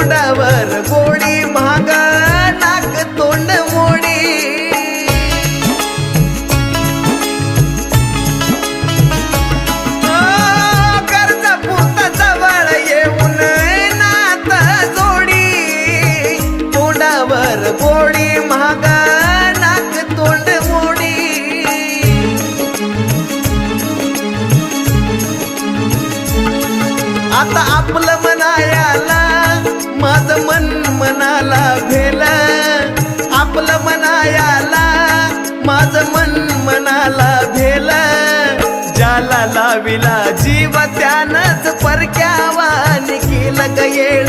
तोंडावर गोडी महाग नाक तोंड मोडी कर्जा पुरता जवळ येऊन नात जोडी तोंडावर गोडी महाग नाक तोंड मोडी आता आपलं मनायाला माझं मन मनाला भेल आपलं मनायाला माझं मन मनाला भेल ज्याला लाविला जीव त्यानंच परक्यावानी केलं ग येड